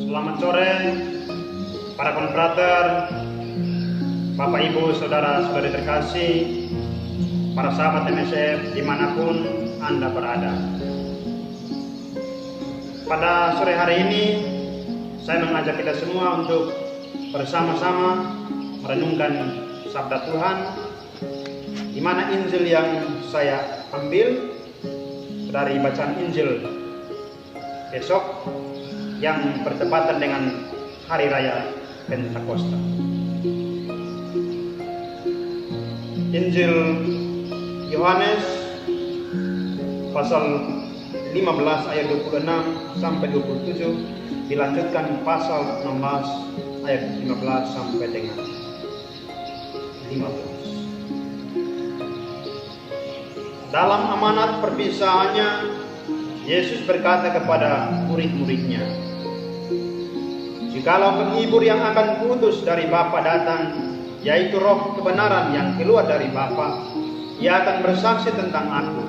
Selamat sore, para konfrater, Bapak Ibu, Saudara-saudari terkasih, para sahabat MSF dimanapun Anda berada. Pada sore hari ini, saya mengajak kita semua untuk bersama-sama merenungkan sabda Tuhan, di mana Injil yang saya ambil dari bacaan Injil besok yang bertepatan dengan Hari Raya Pentakosta. Injil Yohanes pasal 15 ayat 26 sampai 27, dilanjutkan pasal 16 ayat 15 sampai dengan 15. Dalam amanat perpisahannya, Yesus berkata kepada murid-muridnya, "Jikalau penghibur yang akan kuutus dari Bapa datang, yaitu Roh kebenaran yang keluar dari Bapa, Ia akan bersaksi tentang Aku.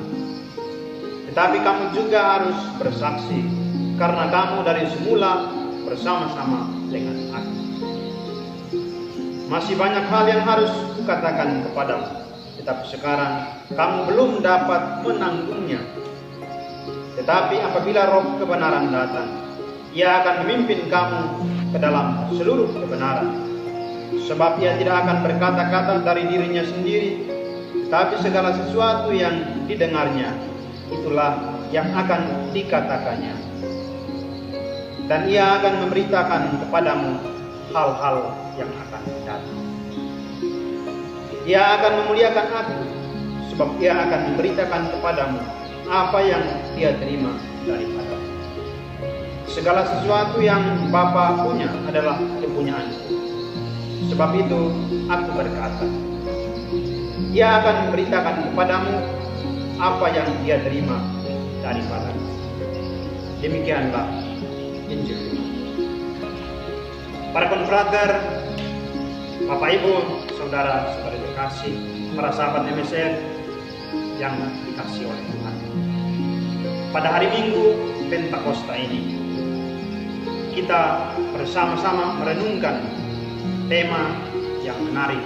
Tetapi kamu juga harus bersaksi, karena kamu dari semula bersama-sama dengan Aku. Masih banyak hal yang harus kukatakan kepadamu, tetapi sekarang kamu belum dapat menanggungnya. Tetapi apabila Roh kebenaran datang, Ia akan memimpin kamu ke dalam seluruh kebenaran. Sebab Ia tidak akan berkata-kata dari dirinya sendiri, tetapi segala sesuatu yang didengarnya, itulah yang akan dikatakannya. Dan Ia akan memberitakan kepadamu hal-hal yang akan datang. Ia akan memuliakan Aku, sebab Ia akan memberitakan kepadamu apa yang Dia terima daripada. Segala sesuatu yang Bapa punya adalah kepunyaanku. Sebab itu Aku berkata, Ia akan memberitakan kepadamu apa yang Dia terima daripada. Demikianlah Injil. Para konfrater, Bapak Ibu, Saudara-saudari terkasih, para sahabat MSF yang dikasihi oleh Tuhan. Pada hari Minggu Pentakosta ini, kita bersama-sama merenungkan tema yang menarik,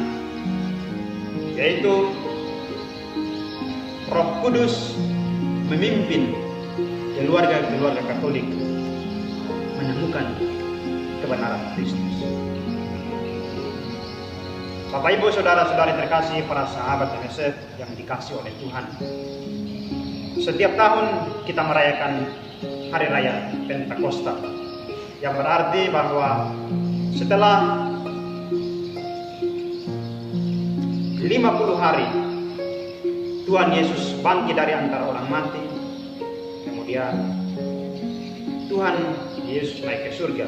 yaitu Roh Kudus memimpin keluarga-keluarga Katolik menemukan kebenaran Kristus. Bapak Ibu, Saudara-saudari terkasih, para sahabat MSF yang dikasihi oleh Tuhan. Setiap tahun kita merayakan Hari Raya Pentakosta, yang berarti bahwa setelah 50 hari Tuhan Yesus bangkit dari antara orang mati, kemudian Tuhan Yesus naik ke surga,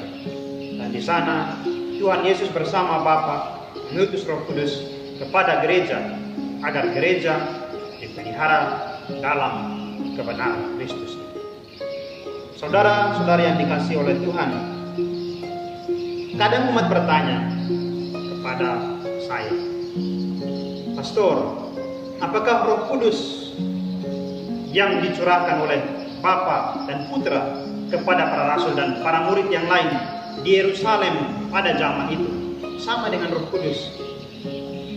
dan di sana Tuhan Yesus bersama Bapa mengutus Roh Kudus kepada gereja, agar gereja dipelihara dalam kebenaran Kristus. Saudara-saudari yang dikasihi oleh Tuhan, kadang umat bertanya kepada saya, "Pastor, apakah Roh Kudus yang dicurahkan oleh Bapa dan Putra kepada para rasul dan para murid yang lain di Yerusalem pada zaman itu sama dengan Roh Kudus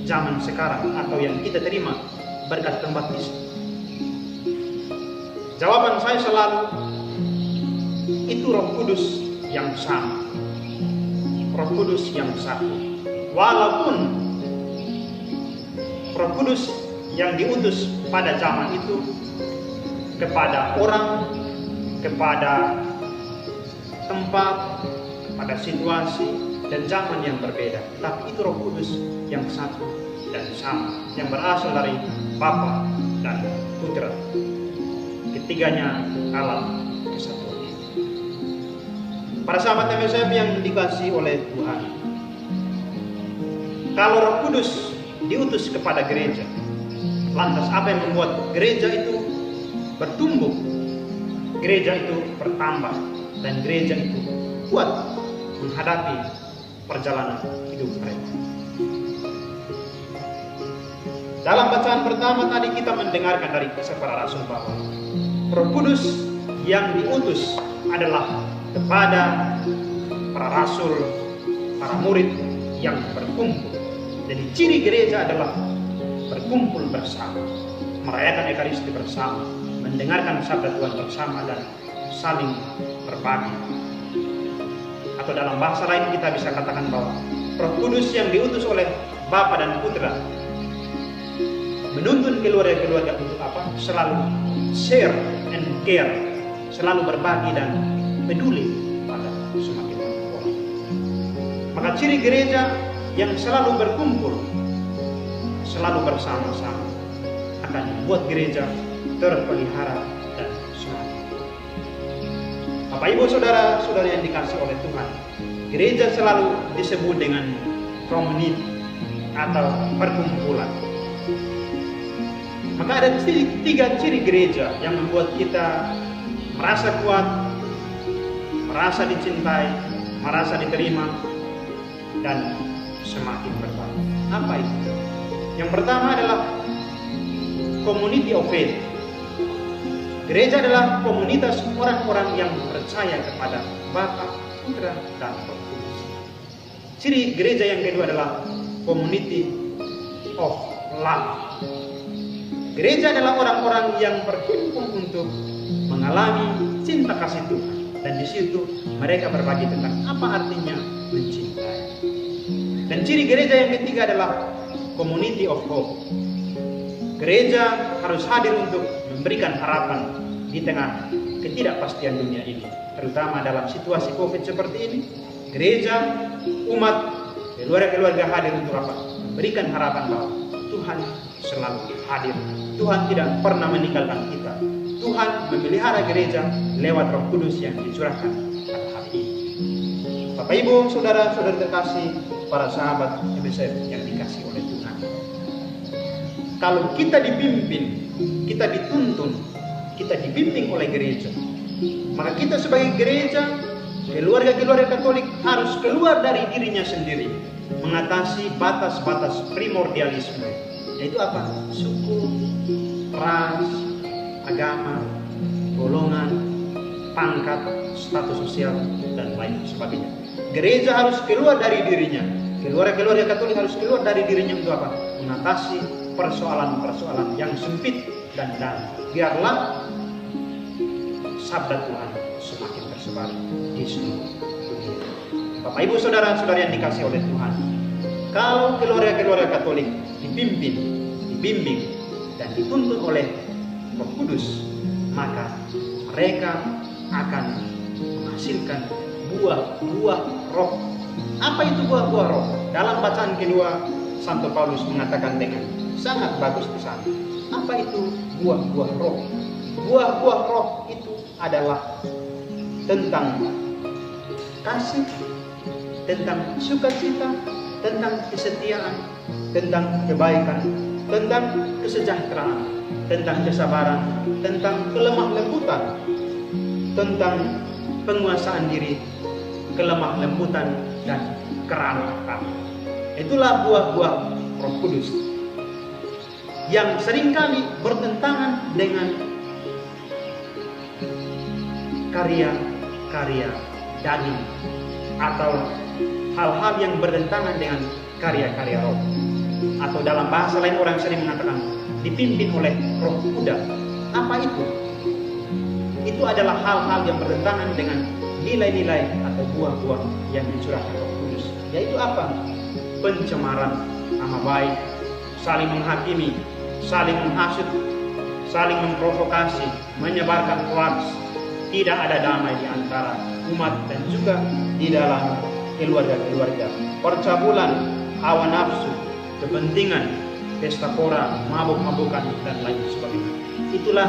zaman sekarang atau yang kita terima berkat pembaptisan?" Jawaban saya selalu, itu Roh Kudus yang sama, Roh Kudus yang satu. Walaupun Roh Kudus yang diutus pada zaman itu kepada orang, kepada tempat, pada situasi dan zaman yang berbeda, tapi itu Roh Kudus yang satu dan sama, yang berasal dari Bapa dan Putra, ketiganya dalam kesatuan. Para sahabat MSF yang dikasihi oleh Tuhan, kalau Roh Kudus diutus kepada gereja, lantas apa yang membuat gereja itu bertumbuh, gereja itu bertambah, dan gereja itu kuat menghadapi perjalanan hidup mereka? Dalam bacaan pertama tadi kita mendengarkan dari Kisah Para Rasul bahwa Roh Kudus yang diutus adalah kepada para rasul, para murid yang berkumpul. Jadi ciri gereja adalah berkumpul bersama, merayakan Ekaristi bersama, mendengarkan sabda Tuhan bersama, dan saling berbagi. Atau dalam bahasa lain kita bisa katakan bahwa Roh Kudus yang diutus oleh Bapa dan Putra menuntun keluarga-keluarga untuk apa? Selalu share and care, selalu berbagi dan peduli pada semakin banyak orang. Maka ciri gereja yang selalu berkumpul, selalu bersama-sama, akan membuat gereja terpelihara dan semangat. Bapak Ibu Saudara-saudara yang dikasihi oleh Tuhan, gereja selalu disebut dengan community atau perkumpulan. Maka ada tiga ciri gereja yang membuat kita merasa kuat, merasa dicintai, merasa diterima, dan semakin berbagi. Apa itu? Yang pertama adalah community of faith. Gereja adalah komunitas orang-orang yang percaya kepada Bapa, Putra, dan Roh Kudus. Ciri gereja yang kedua adalah community of love. Gereja adalah orang-orang yang berhimpun untuk mengalami cinta kasih Tuhan, dan di situ mereka berbagi tentang apa artinya mencintai. Dan ciri gereja yang ketiga adalah community of hope. Gereja harus hadir untuk memberikan harapan di tengah ketidakpastian dunia ini, terutama dalam situasi COVID seperti ini. Gereja, umat, keluarga-keluarga hadir untuk apa? Memberikan harapan bahwa Tuhan selalu hadir. Tuhan tidak pernah meninggalkan kita. Tuhan memelihara gereja lewat Roh Kudus yang dicurahkan pada hari ini. Bapak Ibu, saudara-saudara terkasih, para sahabat MSF yang dikasih oleh Tuhan. Kalau kita dipimpin, kita dituntun, kita dibimbing oleh gereja, maka kita sebagai gereja, keluarga-keluarga Katolik harus keluar dari dirinya sendiri, mengatasi batas-batas primordialisme, yaitu apa? Suku, ras, agama, golongan, pangkat, status sosial, dan lain sebagainya. Gereja harus keluar dari dirinya. Keluarga-keluarga Katolik harus keluar dari dirinya untuk apa? Mengatasi persoalan-persoalan yang sempit dan dalam. Biarlah sabda Tuhan semakin tersebar di seluruh dunia. Bapak Ibu Saudara-saudara yang dikasihi oleh Tuhan, kalau keluarga-keluarga Katolik dipimpin, dibimbing, dan dituntun oleh Roh Kudus, maka mereka akan menghasilkan buah-buah roh. Apa itu buah-buah roh? Dalam bacaan kedua, Santo Paulus mengatakan dengan sangat bagus di sana. Apa itu buah-buah roh? Buah-buah roh itu adalah tentang kasih, tentang sukacita, tentang kesetiaan, tentang kebaikan, tentang kesejahteraan, tentang kesabaran, tentang kelemah lembutan, tentang penguasaan diri, kelemah lembutan, dan keramatan. Itulah buah-buah Roh Kudus yang seringkali bertentangan dengan karya-karya daging atau hal-hal yang bertentangan dengan karya-karya roh. Atau dalam bahasa lain orang sering mengatakan dipimpin oleh roh kuda. Apa itu? Itu adalah hal-hal yang bertentangan dengan nilai-nilai atau buah-buah yang dicurahkan Roh Kudus. Yaitu apa? Pencemaran nama baik, saling menghakimi, saling menghasut, saling memprovokasi, menyebarkan hoaks. Tidak ada damai di antara umat dan juga di dalam keluarga-keluarga. Percabulan, hawa nafsu, kepentingan, pesta pora, mabuk-mabukan, dan lain sebagainya. Itulah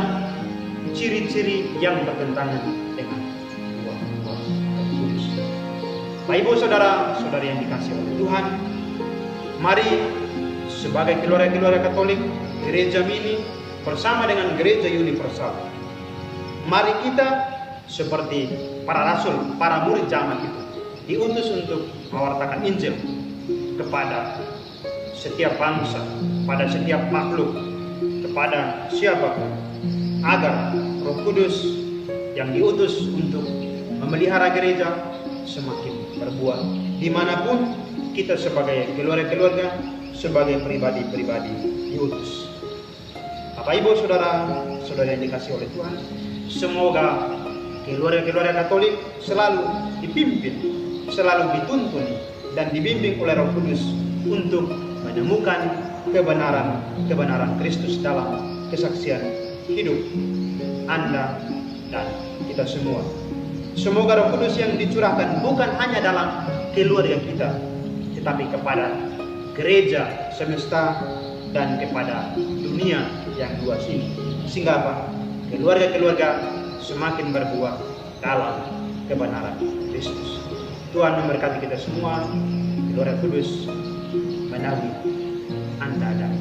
ciri-ciri yang bertentangan dengan buah-buah Roh Kudus. Bapak Ibu saudara-saudari yang dikasihi oleh Tuhan, mari sebagai keluarga-keluarga Katolik, gereja mini bersama dengan gereja universal, mari kita seperti para rasul, para murid zaman itu diutus untuk mewartakan Injil kepada setiap bangsa, pada setiap makhluk, kepada siapapun, agar Roh Kudus yang diutus untuk memelihara gereja semakin berbuah dimanapun kita sebagai keluarga-keluarga, sebagai pribadi-pribadi diutus. Bapak Ibu saudara-saudara yang dikasihi oleh Tuhan, semoga keluarga-keluarga Katolik selalu dipimpin, selalu dituntun dan dibimbing oleh Roh Kudus untuk menemukan kebenaran Kristus dalam kesaksian hidup Anda dan kita semua. Semoga Roh Kudus yang dicurahkan bukan hanya dalam keluarga kita, tetapi kepada gereja semesta dan kepada dunia yang luas ini, sehingga apa? Keluarga-keluarga semakin berbuah dalam kebenaran Kristus. Tuhan memberkati kita semua. Roh Kudus menaungi Anda dan